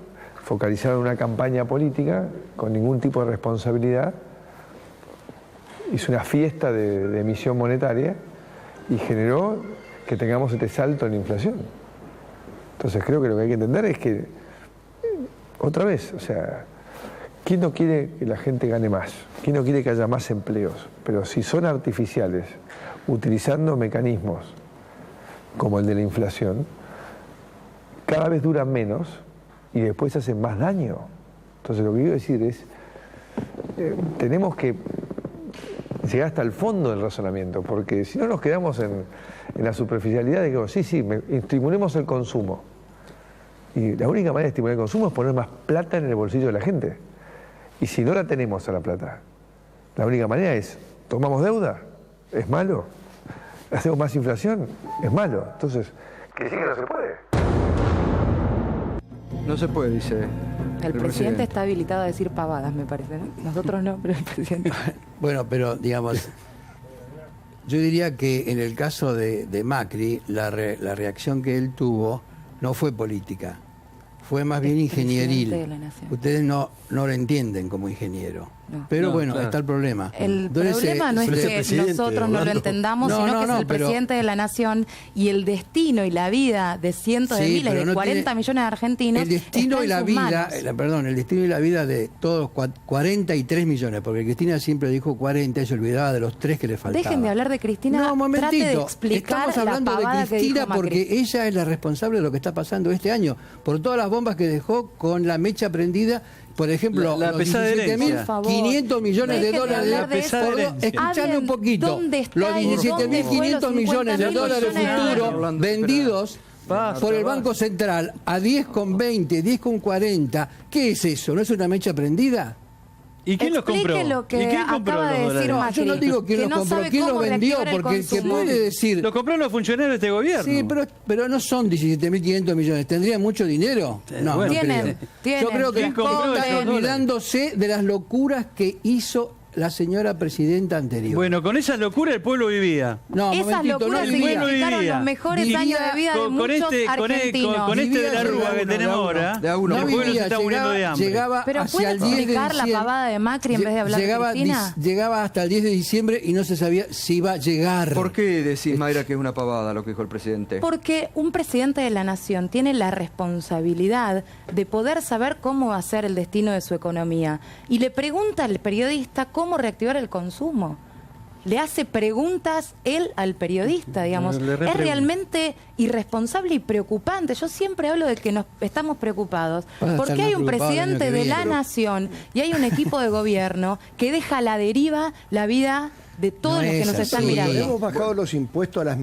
focalizado en una campaña política con ningún tipo de responsabilidad, hizo una fiesta de emisión monetaria y generó que tengamos este salto en la inflación. Entonces creo que lo que hay que entender es que, otra vez, o sea, ¿quién no quiere que la gente gane más? ¿Quién no quiere que haya más empleos? Pero si son artificiales, utilizando mecanismos como el de la inflación, cada vez duran menos y después hacen más daño. Entonces lo que quiero decir es, tenemos que llegar hasta el fondo del razonamiento, porque si no nos quedamos en la superficialidad de que sí, estimulemos el consumo. Y la única manera de estimular el consumo es poner más plata en el bolsillo de la gente. Y si no la tenemos a la plata, la única manera es, tomamos deuda, es malo, hacemos más inflación, es malo. Entonces, ¿quiere decir que no se puede? No se puede, dice el presidente está habilitado a decir pavadas, me parece, ¿no? Nosotros no, pero el presidente. Bueno, pero digamos, yo diría que en el caso de Macri, la reacción que él tuvo no fue política, fue más bien ingenieril. Ustedes no lo entienden como ingeniero. No. Pero bueno, está el problema. El problema no es que nosotros no lo entendamos, sino que es el presidente de la nación y el destino y la vida de cientos de miles, de 40 millones de argentinos. El destino y la vida, el destino y la vida de todos 43 millones, porque Cristina siempre dijo 40 y se olvidaba de los 3 que le faltaban. Dejen de hablar de Cristina, no, un momentito. Trate de explicar. Estamos hablando de Cristina porque ella es la responsable de lo que está pasando este año, por todas las bombas que dejó con la mecha prendida. Por ejemplo, la los pesada 17.500 millones de dólares. Escuchame un poquito. Los 17.500 millones de dólares futuros vendidos por el Banco Central a 10,20, 10,40. ¿Qué es eso? ¿No es una mecha prendida? ¿Y quién los compró? Lo que ¿Y quién compró los dólares? Yo no digo quién los compró, quién los vendió, porque el que puede decir... Lo compraron los funcionarios de este gobierno. Sí, pero no son 17.500 millones. ¿Tendrían mucho dinero? No, bueno, tienen. Yo creo que están olvidándose de las locuras que hizo la señora presidenta anterior. Bueno, con esa locura el pueblo vivía. No, esas locuras significaron los mejores años de vida de muchos argentinos. Con este de la Rúa que tenemos ahora, el pueblo se está muriendo de hambre. Pero ¿puede explicar la pavada de Macri en vez de hablar de Cristina? Llegaba hasta el 10 de diciembre y no se sabía si iba a llegar. ¿Por qué decís, Mayra, que es una pavada lo que dijo el presidente? Porque un presidente de la nación tiene la responsabilidad de poder saber cómo va a ser el destino de su economía. Y le pregunta al periodista cómo reactivar el consumo. Le hace preguntas él al periodista, digamos. Es realmente irresponsable y preocupante. Yo siempre hablo de que nos estamos preocupados porque hay un presidente de la nación y hay un equipo de gobierno que deja a la deriva la vida de todos los que nos están mirando. Hemos bajado los impuestos a las